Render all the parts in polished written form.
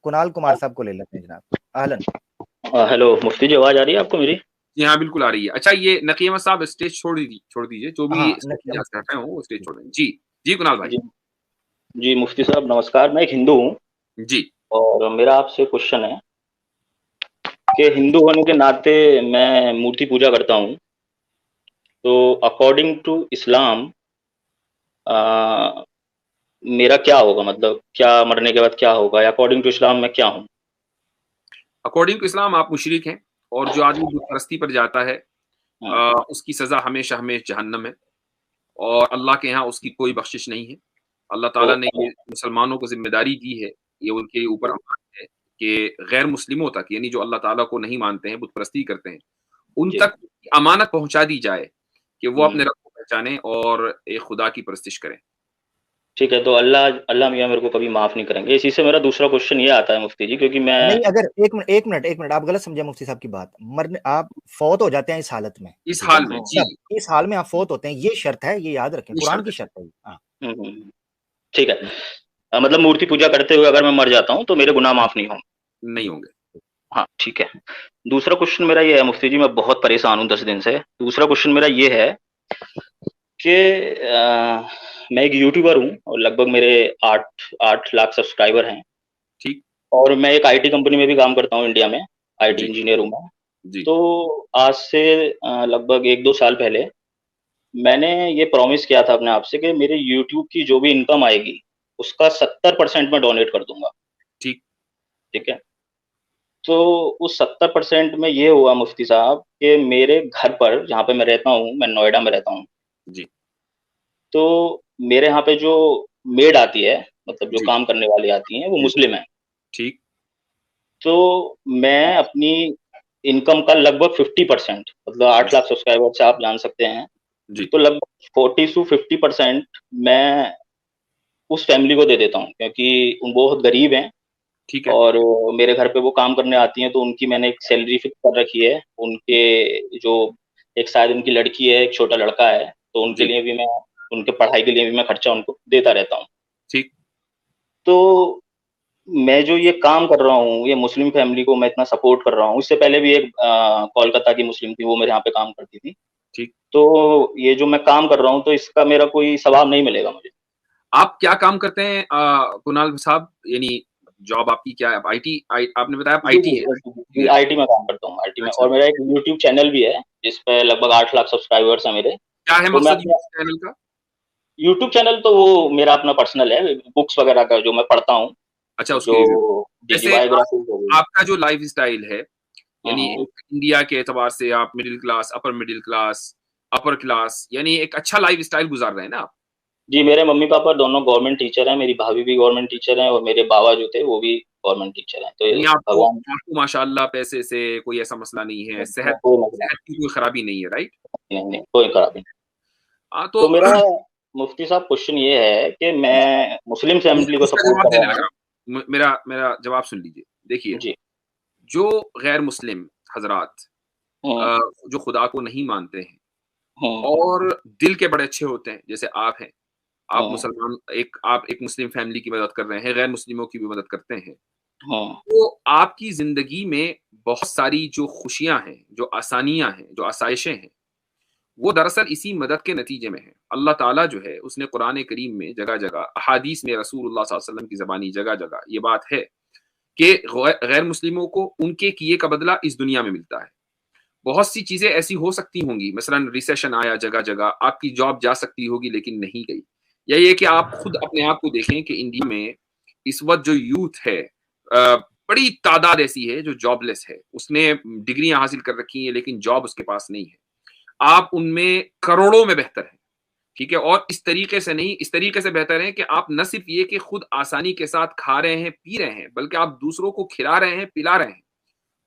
कुणाल कुमार साहब को ले लेते हैं जनाब। आहलन। हेलो मुफ्ती जी, आवाज आ रही है आपको मेरी? जी हाँ, बिल्कुल आ रही है। अच्छा, ये नकी अहमद साहब स्टेज छोड़ दीजिए, जो भी हाँ, स्टेज नकीम कर साहब। रहे हो वो स्टेज छोड़ दें। जी जी, कुणाल भाई। जी जी, मुफ्ती साहब नमस्कार। मैं एक हिंदू हूँ जी और मेरा आपसे क्वेश्चन है कि हिंदू होने के नाते मैं मूर्ति पूजा करता हूँ। तो अकॉर्डिंग टू इस्लाम मेरा क्या होगा? मतलब क्या मरने के बाद क्या होगा, या अकॉर्डिंग टू इस्लाम मैं क्या हूँ? अकॉर्डिंग टू इस्लाम आप मुशरिक हैं, और जो आदमी बुत परस्ती पर जाता है हाँ, उसकी सजा हमेशा हमेशा जहन्नम है, और अल्लाह के यहाँ उसकी कोई बख्शिश नहीं है। अल्लाह तो ताला ने ये मुसलमानों को जिम्मेदारी दी है, ये उनके ऊपर अमानत है कि गैर मुस्लिमों तक, यानी जो अल्लाह ताला को नहीं मानते हैं, बुत परस्ती करते हैं, उन जी। तक अमानत पहुंचा दी जाए कि वो हम्म, अपने रब को पहचानें और एक खुदा की परस्तिश करें। ठीक है। तो अल्लाह अल्लाह मियाँ मेरे को कभी माफ़ नहीं करेंगे। इसी से मेरा दूसरा क्वेश्चन ये आता है मुफ्ती जी, क्योंकि मैं नहीं, अगर एक मिनट आप गलत समझे मुफ्ती साहब की बात। मरने आप फौत हो जाते हैं इस हालत में, इस ठीक है, हाल में जी, तब इस हाल में आप फौत होते हैं, ये शर्त है, ये याद रखें, ये कुरान शर्त की है। शर्त है ये। हाँ। हम्म, ठीक है। मतलब मूर्ति पूजा करते हुए अगर मैं मर जाता हूँ तो मेरे गुनाह हाँ, माफ़ नहीं होंगे? नहीं होंगे। हाँ, ठीक है। दूसरा क्वेश्चन मेरा ये है मुफ्ती जी, मैं बहुत परेशान हूँ 10 दिन से। दूसरा क्वेश्चन मेरा ये है कि मैं एक यूट्यूबर हूँ और लगभग मेरे 8 8 लाख सब्सक्राइबर हैं। ठीक। और मैं एक आईटी कंपनी में भी काम करता हूँ इंडिया में। आईटी जी इंजीनियर हूँ मैं। जी। तो आज से लगभग 1 2 साल पहले मैंने ये प्रॉमिस किया था अपने आप से कि मेरे यूट्यूब की जो भी इनकम आएगी उसका 70% मैं डोनेट कर दूंगा। ठीक। ठीक है। तो उस 70% में ये हुआ मुफ्ती साहब कि मेरे घर पर, जहाँ पे मैं रहता हूँ, मैं नोएडा में रहता हूँ। जी तो मेरे यहाँ पे जो मेड आती है, मतलब जो जी। काम करने वाली आती हैं, वो जी। मुस्लिम है। ठीक। तो मैं अपनी इनकम का लगभग 50%, मतलब 8 लाख सब्सक्राइबर से आप जान सकते हैं, जी। तो लगभग 40 से 50% मैं उस फैमिली को दे देता हूँ, क्योंकि वो बहुत गरीब हैं। ठीक है। और मेरे घर पे वो काम करने आती हैं, तो उनकी मैंने एक सैलरी फिक्स कर रखी है। उनके जो एक शायद उनकी लड़की है, एक छोटा लड़का है, तो उनके जी। लिए भी मैं, उनके पढ़ाई के लिए भी मैं खर्चा उनको देता रहता हूँ। ठीक। तो मैं जो ये काम कर रहा हूँ, ये मुस्लिम फैमिली को मैं इतना सपोर्ट कर रहा हूँ। इससे पहले भी एक कोलकाता की मुस्लिम थी, वो मेरे यहाँ पे काम करती थी। ठीक। तो ये जो मैं काम कर रहा हूँ, तो इसका मेरा कोई सवाब नहीं मिलेगा मुझे? आप क्या काम करते हैं कुणाल साहब, यानी जॉब आपकी क्या है? आपने बताया आप जी आईटी जी है जी, इंजीनियर। आईटी में काम करता हूँ, आईटी में। अच्छा, और मेरा एक यूट्यूब चैनल भी है जिस पे लगभग 8 लाख सब्सक्राइबर्स हैं मेरे। क्या है तो मैं मकसद अपने यूट्यूब चैनल का? यूट्यूब चैनल, तो वो मेरा अपना पर्सनल है, बुक्स वगैरह का जो मैं पढ़ता हूँ। अच्छा, उसके जो लिए जी जी, जैसे बायोग्राफी हो गई। आपका जो लाइफ स्टाइल है, हाँ यानी हाँ। एक इंडिया के एतबार से आप मिडिल क्लास, अपर क्लास, यानी एक अच्छा लाइफ स्टाइल गुजार रहे हैं ना आप? जी, मेरे मम्मी पापा दोनों गवर्नमेंट टीचर हैं, मेरी भाभी भी गवर्नमेंट टीचर हैं, और मेरे बाबा जो थे वो भी गवर्नमेंट टीचर हैं। तो यानी आपको भगवान। आपको माशाल्लाह पैसे से कोई ऐसा मसला नहीं है, सेहत कोई मसला सेहत की कोई खराबी नहीं है, राइट? नहीं, नहीं, कोई खराबी नहीं। हाँ, तो तो मेरा मुफ्ती साहब क्वेश्चन ये है कि मैं मुस्लिम फैमिली को इसका सपोर्ट जवाब कर देने रहा लगा हूँ। हूँ। मेरा मेरा जवाब सुन लीजिए। देखिए, जी। जो गैर मुस्लिम हजरात हम्म, जो खुदा को नहीं मानते हैं हम्म, और दिल के बड़े अच्छे होते हैं, जैसे आप हैं, हम्म, आप एक मुस्लिम फैमिली की मदद कर रहे हैं, गैर मुस्लिमों की भी मदद करते हैं, हम्म, तो आपकी ज़िंदगी में बहुत सारी जो खुशियाँ हैं, जो आसानियाँ हैं, जो आसाइशें हैं, वो दरअसल इसी मदद के नतीजे में है। अल्लाह ताला जो है, उसने कुरान करीम में जगह-जगह, अहादीस में रसूलुल्लाह सल्लल्लाहु अलैहि वसल्लम की ज़बानी जगह-जगह ये बात है कि गैर मुस्लिमों को उनके किए का बदला इस दुनिया में मिलता है। बहुत सी चीज़ें ऐसी हो सकती होंगी, मसलन रिसेशन आया जगह-जगह, आपकी जॉब जा सकती होगी लेकिन नहीं गई। या ये कि आप खुद अपने आप को देखें कि इंडिया में इस वक़्त जो यूथ है बड़ी तादाद ऐसी है जो जॉबलेस है। उसने डिग्रियाँ हासिल कर रखी हैं लेकिन जॉब उसके पास नहीं है। आप उनमें करोड़ों में बेहतर हैं, ठीक है? और इस तरीके से नहीं, इस तरीके से बेहतर हैं कि आप न सिर्फ़ ये कि खुद आसानी के साथ खा रहे हैं, पी रहे हैं, बल्कि आप दूसरों को खिला रहे हैं, पिला रहे हैं।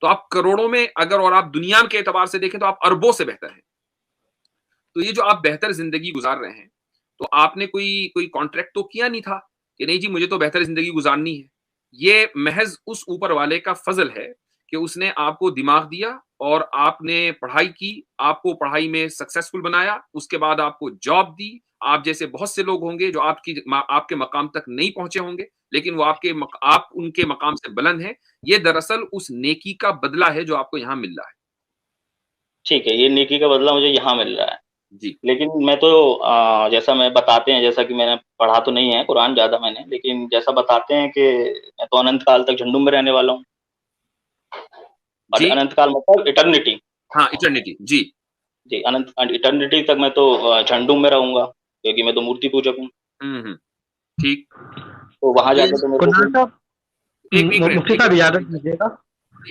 तो आप करोड़ों में अगर, और आप दुनिया के एतबार से देखें तो आप अरबों से बेहतर हैं। तो ये जो आप बेहतर ज़िंदगी गुज़ार रहे हैं, तो आपने कोई कोई कॉन्ट्रैक्ट तो किया नहीं था कि नहीं जी मुझे तो बेहतर ज़िंदगी गुज़ारनी है। ये महज़ उस ऊपर वाले का फ़ज़ल है कि उसने आपको दिमाग दिया और आपने पढ़ाई की, आपको पढ़ाई में सक्सेसफुल बनाया, उसके बाद आपको जॉब दी, आप जैसे बहुत से लोग होंगे जो आपके मकाम तक नहीं पहुंचे होंगे, लेकिन वो आप उनके मकाम से बुलंद हैं। ये दरअसल उस नेकी का बदला है जो आपको यहाँ मिल रहा है। ठीक है, ये नेकी का बदला मुझे यहाँ मिल रहा है। जी। लेकिन मैं तो जैसा मैं बताते हैं, जैसा कि मैंने पढ़ा तो नहीं है कुरान ज़्यादा मैंने, लेकिन जैसा बताते हैं कि मैं तो अनंत काल तक झंडू में रहने वाला हूँ। और जी। अनंत काल मतलब इटर्निटी। हाँ, इटर्निटी। जी। जी, अनंत इटर्निटी तक मैं तो झंडू में रहूंगा, क्योंकि मैं तो मूर्ति पूजक हूँ। ठीक। तो वहां तो जाके तो मेरे कुणाल को साहब, एक मुफ्ती साहब इजाजत दीजिएगा।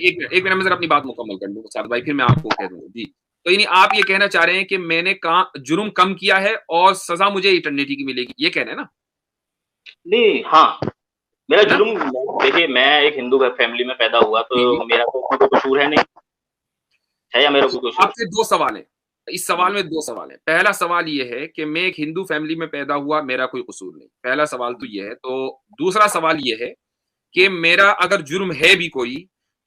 एक मिनट में जरा अपनी बात मुकम्मल कर लूँ साहब भाई, फिर मैं आपको कह दूंगा। जी। तो यानी आप ये कहना चाह रहे हैं कि मैंने जुर्म कम किया है और सजा मुझे इटर्निटी की मिलेगी, ये कह रहे हैं ना? नहीं, हाँ, मेरा ना? जुल्म, देखिए मैं एक हिंदू फैमिली में पैदा हुआ, जी। तो मेरा तो उसमें कोई कसूर है नहीं, है या मेरा कोई कसूर? आपसे दो सवाल हैं। इस सवाल में दो सवाल हैं। पहला सवाल ये है कि मैं एक हिंदू फैमिली में पैदा हुआ, मेरा कोई कसूर नहीं। पहला सवाल तो ये है। तो दूसरा सवाल ये है कि मेरा अगर जुर्म है भी कोई,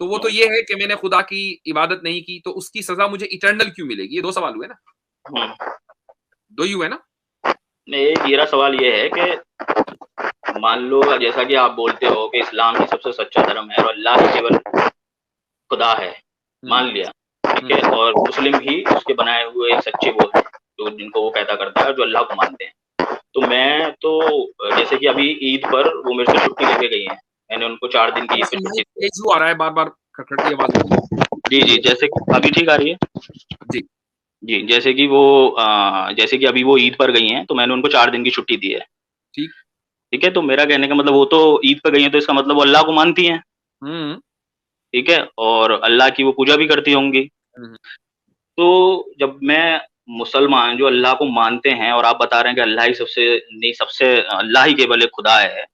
तो वो तो ये है कि मैंने खुदा की इबादत नहीं की, तो उसकी सजा मुझे इटर्नल क्यों मिलेगी? ये दो सवाल हुए ना? हम्म। दो ही हुए ना? मेरा सवाल ये है कि मान लो, जैसा कि आप बोलते हो कि इस्लाम ही सबसे सच्चा धर्म है और अल्लाह ही केवल खुदा है, मान लिया, ठीक है, और मुस्लिम भी उसके बनाए हुए एक सच्चे वो हैं, जो जिनको वो पैदा करता है, जो अल्लाह को मानते हैं। तो मैं तो जैसे कि अभी ईद पर वो मेरे से छुट्टी लेके गई हैं, मैंने उनको 4 दिन की ईद पे छुट्टी दी। इशू आ रहा है, बार-बार खटखट की आवाज आ रही है। जी, जी, जैसे कि अभी ठीक आ रही है? जी। जी, जैसे कि वो जैसे कि अभी वो ईद पर गई हैं, तो मैंने उनको 4 दिन की छुट्टी दी है। ठीक। ठीक है, तो मेरा कहने का मतलब वो तो ईद पे गई हैं, तो इसका मतलब वो अल्लाह को मानती हैं, हुँ। ठीक है? और अल्लाह की वो पूजा भी करती होंगी। हुँ। तो जब मैं मुसलमान जो अल्लाह को मानते हैं और आप बता रहे हैं कि अल्लाह ही सबसे अल्लाह ही केवल एक खुदा है,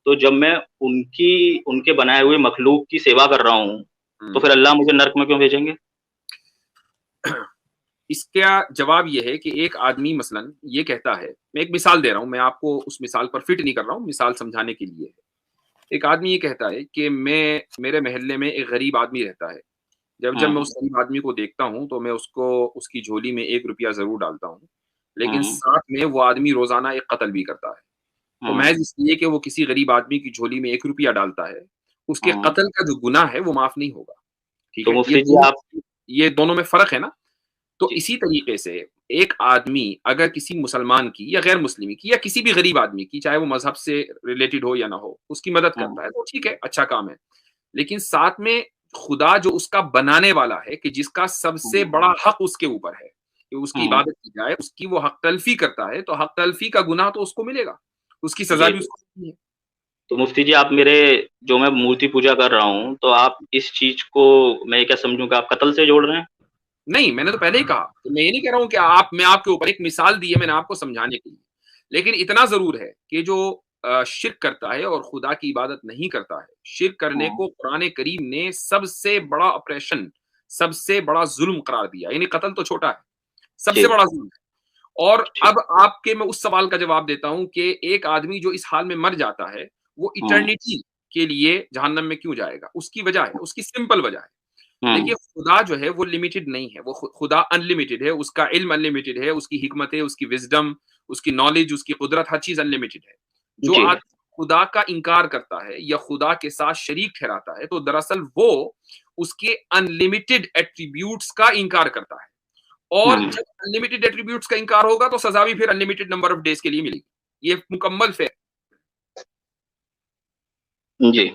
तो जब मैं उनके बनाए हुए मखलूक की सेवा कर रहा हूँ, तो फिर अल्लाह मुझे नर्क में क्यों भेजेंगे? इसका जवाब ये है कि एक आदमी मसलन ये कहता है, मैं एक मिसाल दे रहा हूँ, मैं आपको उस मिसाल पर फिट नहीं कर रहा हूँ, मिसाल समझाने के लिए है। एक आदमी ये कहता है कि मेरे मोहल्ले में एक गरीब आदमी रहता है। जब मैं हुँ, उस गरीब आदमी को देखता हूँ, तो मैं उसको उसकी झोली में ₹1 ज़रूर डालता हूँ। लेकिन हुँ, साथ में वो आदमी रोज़ाना एक कत्ल भी करता है। तो हुँ, महज़ इसलिए कि वो किसी गरीब आदमी की झोली में ₹1 डालता है, उसके हुँ। कत्ल का जो गुनाह है, वो माफ़ नहीं होगा। ठीक तो है? मुफ्ती जी आप ये दोनों में फ़र्क है ना? तो जी, इसी तरीके से एक आदमी अगर किसी मुसलमान की या गैर मुस्लिम की या किसी भी गरीब आदमी की, चाहे वो मज़हब से रिलेटेड हो या ना हो, उसकी मदद हुँ, करता है, तो ठीक है, अच्छा काम है। लेकिन साथ में खुदा जो उसका बनाने वाला है, कि जिसका सबसे हुँ, बड़ा हक उसके ऊपर है, कि उसकी हुँ। इबादत की जाए, उसकी वो हक तलफ़ी करता है, तो हक तलफ़ी का गुनाह तो उसको मिलेगा। उसकी सज़ा जी, भी जी। उसको मिलनी है। तो मुफ्ती जी आप मेरे जो मैं मूर्ति पूजा कर रहा हूँ, तो आप इस चीज़ को मैं ये क्या समझूँ कि आप कत्ल से जोड़ रहे हैं? नहीं, मैंने तो पहले ही कहा, तो मैं ये नहीं कह रहा हूँ कि मैं आपके ऊपर एक मिसाल दी है मैंने आपको समझाने के लिए। लेकिन इतना ज़रूर है कि जो शिर्क करता है और खुदा की इबादत नहीं करता है, शिर्क करने हुँ, को कुरान करीम ने सबसे बड़ा ऑपरेशन, सबसे बड़ा ज़ुल्म करार दिया। यानी कत्ल तो छोटा है, सबसे जी, बड़ा ज़ुल्म है। और ठीक। अब आपके मैं उस सवाल का जवाब देता हूँ कि एक आदमी जो इस हाल में मर जाता है, वो हुँ, इटर्निटी के लिए जहन्नम में क्यों जाएगा? उसकी वजह है, उसकी सिंपल वजह है। हुँ, देखिए, खुदा जो है वो लिमिटेड नहीं है, वो खुदा अनलिमिटेड है, उसका इल्म अनलिमिटेड है, उसकी हिकमत है, उसकी विज़डम, उसकी नॉलेज, उसकी कुदरत, हर चीज़ अनलिमिटेड है। जो जी, आदमी खुदा का इनकार करता है या खुदा के साथ शरीक ठहराता है, तो दरअसल वो उसके अनलिमिटेड एट्रिब्यूट्स का इनकार करता है। और हुँ, जब अनलिमिटेड एट्रिब्यूट्स का इनकार होगा, तो सज़ा भी फिर अनलिमिटेड नंबर ऑफ डेज़ के लिए मिलेगी। ये मुकम्मल फेयर। जी।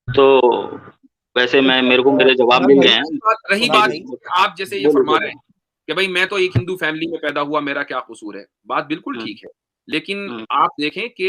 तो वैसे मैं मेरे को मेरे जवाब कुणाल मिल गए भाई हैं। रही कुणाल बात भाई आप जैसे ये बोलिए, फरमा रहे बोलिए। हैं कि भाई मैं तो एक हिंदू फैमिली में पैदा हुआ, मेरा क्या कसूर है? बात बिल्कुल हुँ, ठीक है। लेकिन हुँ, आप देखें कि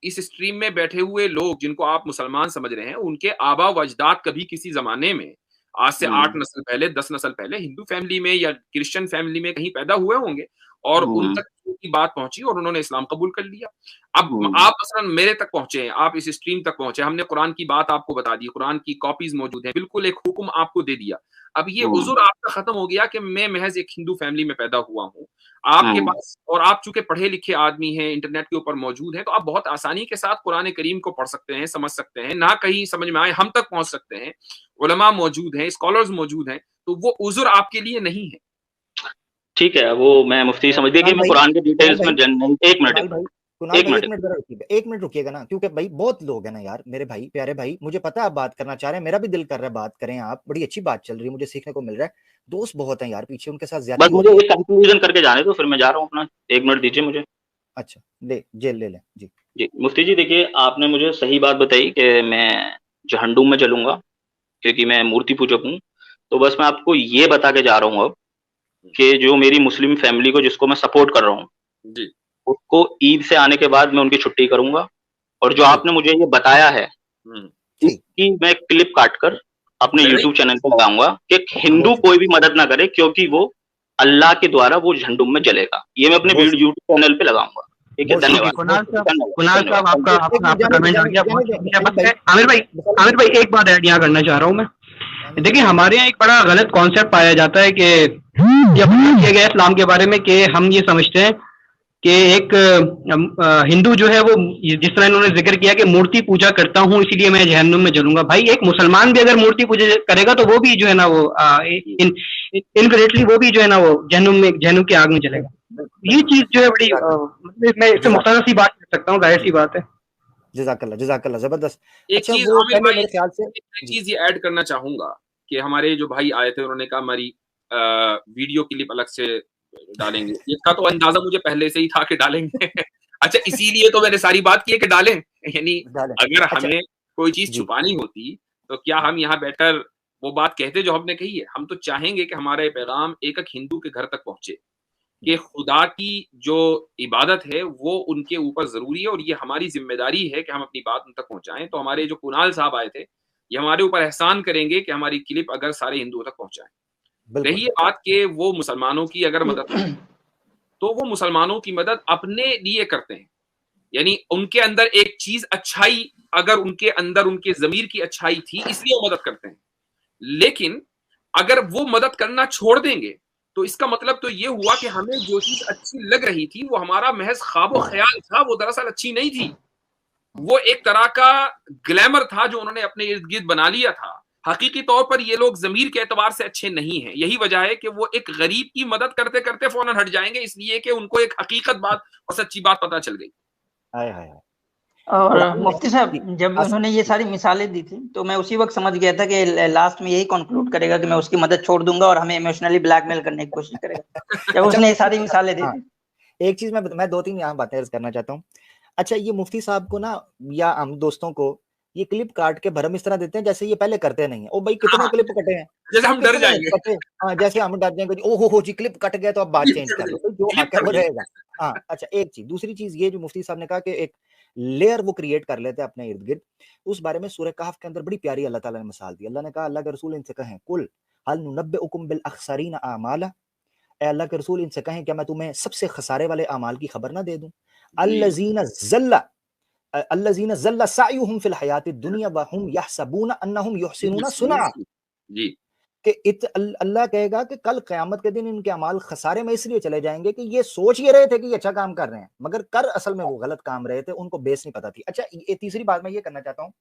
इस स्ट्रीम में बैठे हुए लोग जिनको आप मुसलमान समझ रहे हैं, उनके आबा व अजदाद कभी किसी ज़माने में, आज से 8 हुँ, नस्ल पहले, 10 नस्ल पहले हिंदू फैमिली में या क्रिश्चियन फैमिली में कहीं पैदा हुए होंगे और उन हुँ, तक की बात पहुँची और उन्होंने इस्लाम कबूल कर लिया। अब हुँ, आप मसलन मेरे तक पहुँचे हैं, आप इस स्ट्रीम तक पहुँचे, हमने कुरान की बात आपको बता दी, कुरान की कॉपीज़ मौजूद हैं, बिल्कुल एक हुक्म आपको दे दिया। अब ये हुँ, उज़्र आपका खत्म हो गया कि मैं महज़ एक हिंदू फैमिली में पैदा हुआ हूँ। आपके हुँ, पास और आप चूँकि पढ़े-लिखे आदमी हैं, इंटरनेट के ऊपर मौजूद हैं, तो आप बहुत आसानी के साथ कुरान करीम को पढ़ सकते हैं, समझ सकते हैं, ना कहीं समझ में आए हम तक पहुँच सकते हैं। उलमा मौजूद हैं, स्कॉलर्स मौजूद हैं, तो वो उज़्र आपके लिए नहीं है। ठीक है, वो मैं मुफ्ती समझ, देखिए मैं कुरान के डिटेल्स में एक मिनट कुणाल भाई 1 मिनट जरा रुकिएगा, 1 मिनट रुकिएगा ना, क्योंकि भाई बहुत लोग हैं ना यार, मेरे भाई, प्यारे भाई, मुझे पता है आप बात करना चाह रहे हैं, मेरा भी दिल कर रहा है बात करें आप, बड़ी अच्छी बात चल रही है, मुझे सीखने को मिल रहा है, दोस्त बहुत हैं यार पीछे, उनके साथ बस ज्यादती हो मुझे रही है। एक कंक्लूजन करके जाने दो, फिर मैं जा रहा हूँ अपना, 1 मिनट दीजिए मुझे। अच्छा, जेल ले लें जी। जी मुफ्ती जी, देखिए आपने मुझे सही बात बताई कि मैं जहन्नुम में जलूंगा क्योंकि मैं मूर्ति पूजक हूँ। तो बस मैं आपको ये बता के जा रहा हूँ अब कि जो मेरी मुस्लिम फैमिली को, जिसको मैं सपोर्ट कर रहा हूँ, जी उसको ईद से आने के बाद मैं उनकी छुट्टी करूंगा। और जो जी आपने मुझे ये बताया है, ठीक, इसकी मैं क्लिप काट कर अपने नहीं यूट्यूब चैनल पे लगाऊंगा कि हिंदू बहुत कोई भी मदद ना करे, क्योंकि वो अल्लाह के द्वारा वो झंडुम में जलेगा। ये मैं अपने बहुत यूट्यूब चैनल पे लगाऊंगा। ठीक है, बहुत ठीक है धन्यवाद। शुक्रिया, बहुत कुणाल शुक्रिया। साहब, आपका एक आपका मिनट आपका कमेंट आ गया, बहुत जाने शुक्रिया। दें बस भाई, आमिर भाई एक बात ऐड यहाँ करना चाह रहा हूँ मैं। देखिए हमारे यहाँ एक बड़ा गलत कॉन्सेप्ट पाया जाता है कि जब किया गया इस्लाम के बारे में, कि हम ये समझते हैं कि एक हिंदू जो है वो, जिस तरह इन्होंने जिक्र किया कि मूर्ति पूजा करता हूँ इसीलिए मैं जहन्नुम में जलूंगा। भाई एक मुसलमान भी अगर मूर्ति पूजा करेगा तो वो भी जो है ना वो इनकरेक्टली वो भी जो है ना वो जहन्नुम की आग में जलेगा। ये चीज जो है बड़ी मतलब मैं इससे मुख्तसर सी बात कर सकता हूँ, जाहिर सी बात है। जज़ाकल्लाह जबरदस्त। एक अच्छा चीज वो आमिर पहले भाई, मेरे ख्याल से एक चीज ये ऐड करना चाहूंगा कि हमारे जो भाई आए थे उन्होंने कहा हमारी वीडियो क्लिप अलग से डालेंगे, इसका तो अंदाजा मुझे पहले से ही था कि डालेंगे। अच्छा, इसीलिए तो मैंने सारी बात की है कि डालें, यानी डालें। अगर अच्छा हमें कोई चीज जी, छुपानी होती तो क्या हम यहाँ बैठकर वो बात कहते जो हमने कही है? हम तो चाहेंगे कि हमारा ये पैगाम एक एक हिंदू के घर तक पहुंचे कि खुदा की जो इबादत है वो उनके ऊपर जरूरी है और ये हमारी जिम्मेदारी है कि हम अपनी बात उन तक पहुंचाएं। तो हमारे जो कुणाल साहब आए थे, ये हमारे ऊपर एहसान करेंगे कि हमारी क्लिप अगर सारे हिंदुओं तक पहुंचाएं। बिल्कुल। रही बात कि वो मुसलमानों की अगर मदद करें, तो वो मुसलमानों की मदद अपने लिए करते हैं, यानी उनके अंदर एक चीज अच्छाई, अगर उनके अंदर उनके जमीर की अच्छाई थी इसलिए वो मदद करते हैं। लेकिन अगर वो मदद करना छोड़ देंगे तो इसका मतलब तो ये हुआ कि हमें जो चीज अच्छी लग रही थी वो हमारा महज ख्वाब ख्याल था, वो दरअसल अच्छी नहीं थी। वो एक तरह का ग्लैमर था जो उन्होंने अपने इर्द गिर्द बना लिया था। हकीकी तौर पर ये लोग जमीर के एतबार से अच्छे नहीं हैं। यही वजह है कि वो एक गरीब की मदद करते करते फौरन हट जाएंगे, इसलिए कि उनको एक हकीकत बात और सच्ची बात पता चल गई। हाय हाय हाय। और मुफ्ती साहब जब जी, उन्होंने ये सारी मिसालें दी थी तो मैं उसी वक्त समझ गया था कि लास्ट में यही कंक्लूड करेगा कि मैं उसकी मदद छोड़ दूंगा और हमें इमोशनली ब्लैकमेल करने की कोशिश करेगा जब उसने ये सारी मिसालें दी हाँ, थी। एक चीज मैं 2-3 यहाँ बातें अर्ज करना चाहता हूँ। अच्छा ये मुफ्ती साहब को ना, या हम दोस्तों को ये क्लिप काट के भरम इस तरह देते हैं जैसे ये पहले करते नहीं है। ओ भाई कितने हाँ, क्लिप कटे हैं, जैसे हम डर कितने जाएंगे। कटे। हाँ, जैसे हम डर जाएंगे जी, ओहो हो जी क्लिप कट गया तो अब बात चेंज कर लो, तो जो हक है वो रहेगा। हाँ, अच्छा एक चीज, दूसरी चीज ये जो मुफ्ती साहब ने कहा कि एक लेयर वो क्रिएट कर लेते हैं अपने इर्द गिर्द, उस बारे में सूरह कहफ के अंदर बड़ी प्यारी अल्लाह ताला ने मिसाल दी। अल्लाह ने कहा, अल्लाह के रसूल इनसे कहें, कुल हल नुनब्बिउकुम बिल अखसरीन आमाला, ए अल्लाह के रसूल इनसे कहें क्या मैं तुम्हें सबसे खसारे वाले अमाल की खबर ना दे दूं। अल्लज़ीना ज़ल्ला सायुहुम फिल हयातिद दुनिया व हुम यहसबूना अन्नहुम युहसिनूना सुनआ। जी, कि अल्लाह कहेगा कि कल क़यामत के दिन इनके अमाल खसारे में इसलिए चले जाएंगे कि ये सोच ये रहे थे कि ये अच्छा काम कर रहे हैं, मगर कर असल में वो गलत काम रहे थे, उनको बेस नहीं पता थी। अच्छा ये तीसरी बात मैं ये करना चाहता हूँ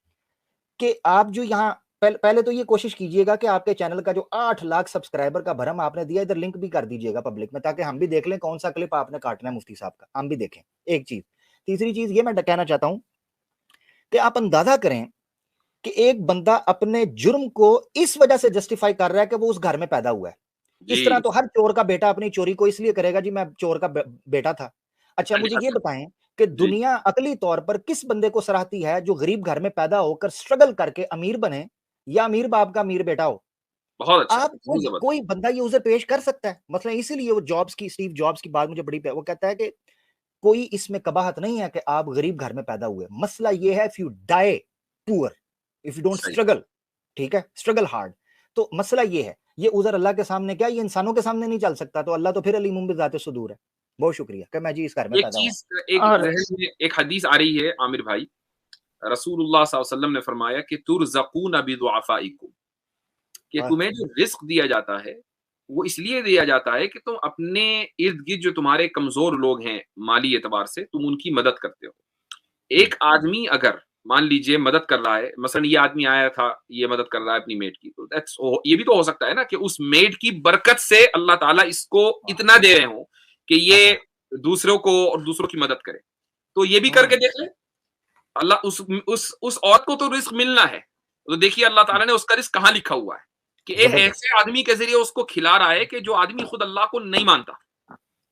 कि आप जो यहाँ पहले तो ये कोशिश कीजिएगा कि आपके चैनल का जो 8 लाख सब्सक्राइबर का भरम आपने दिया, इधर लिंक भी कर दीजिएगा पब्लिक में, ताकि हम भी देख लें कौन सा क्लिप आपने काटना है मुफ्ती साहब का, हम भी देखें। एक चीज, तीसरी चीज ये मैं कहना चाहता हूं कि आप अंदाजा करें कि एक बंदा अपने जुर्म को इस वजह से जस्टिफाई कर रहा है कि वो उस घर में पैदा हुआ है। इस तरह तो हर चोर का बेटा अपनी चोरी को इसलिए करेगा जी मैं चोर का बेटा था। अच्छा मुझे ये बताएं कि दुनिया अकली तौर पर किस बंदे को सराहती है जो गरीब घर में पैदा होकर स्ट्रगल करके अमीर बने, या अमीर बाप का अमीर बेटा हो। बहुत अच्छा, आप कोई बंदा ये उसे पेश कर सकता है, मतलब इसीलिए वो स्टीव जॉब्स की बात मुझे बड़ी, वो कहता है कि कोई इसमें कबाहत नहीं है कि आप गरीब घर में पैदा हुए, मसला ये है if you die poor, if you don't struggle, ठीक है, स्ट्रगल हार्ड। तो मसला ये है, ये उधर अल्लाह के सामने क्या, ये इंसानों के सामने नहीं चल सकता, तो अल्लाह तो फिर अली मुंबित जाते सुदूर है। बहुत शुक्रिया कि मैं जी इस घर में पैदा हूं। एक हदीस आ रही है आमिर भाई, रसूलुल्लाह सल्लल्लाहु अलैहि वसल्लम ने फरमाया कि तुरज़क़ून बिदुआफ़ाइकुम, कि तुम्हें जो रिस्क दिया जाता है वो इसलिए दिया जाता है कि तुम अपने इर्द गिर्द जो तुम्हारे कमजोर लोग हैं माली एतबार से, तुम उनकी मदद करते हो। एक आदमी अगर मान लीजिए मदद कर रहा है, मसलन ये आदमी आया था, ये मदद कर रहा है अपनी मेड की, तो दैट्स, ये भी तो हो सकता है ना कि उस मेड की बरकत से अल्लाह ताला इसको इतना दे रहे हो कि ये दूसरों को और दूसरों की मदद करे। तो ये भी करके देख ले, अल्लाह उस औरत को तो रिस्क मिलना है, तो देखिए अल्लाह ताला ने उसका रिस्क कहाँ लिखा हुआ है कि एक ऐसे आदमी के जरिए उसको खिला रहा है कि जो आदमी खुद अल्लाह को नहीं मानता।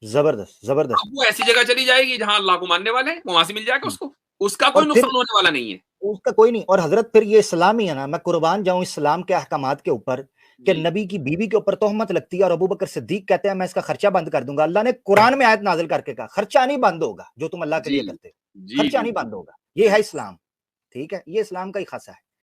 जबरदस्त जबरदस्त। अब वो ऐसी जगह चली जाएगी जहां अल्लाह को मानने वाले हैं, वो वहां से मिल जाएगा उसको, उसका कोई नुकसान होने वाला नहीं है, उसका कोई नहीं। और हजरत फिर ये इस्लाम ही है ना, मैं कुर्बान जाऊं इस्लाम के अहकामात के ऊपर कि नबी की बीवी के ऊपर तोहमत लगती है और अबू बकर सिद्दीक कहते हैं मैं इसका खर्चा बंद कर दूंगा। अल्लाह ने कुरान में आयत नाजिल करके कहा खर्चा नहीं बंद होगा जो तुम अल्लाह के लिए करते हो, खर्चा नहीं बंद होगा। ये है इस्लाम, ठीक है, ये इस्लाम का ही खासा है।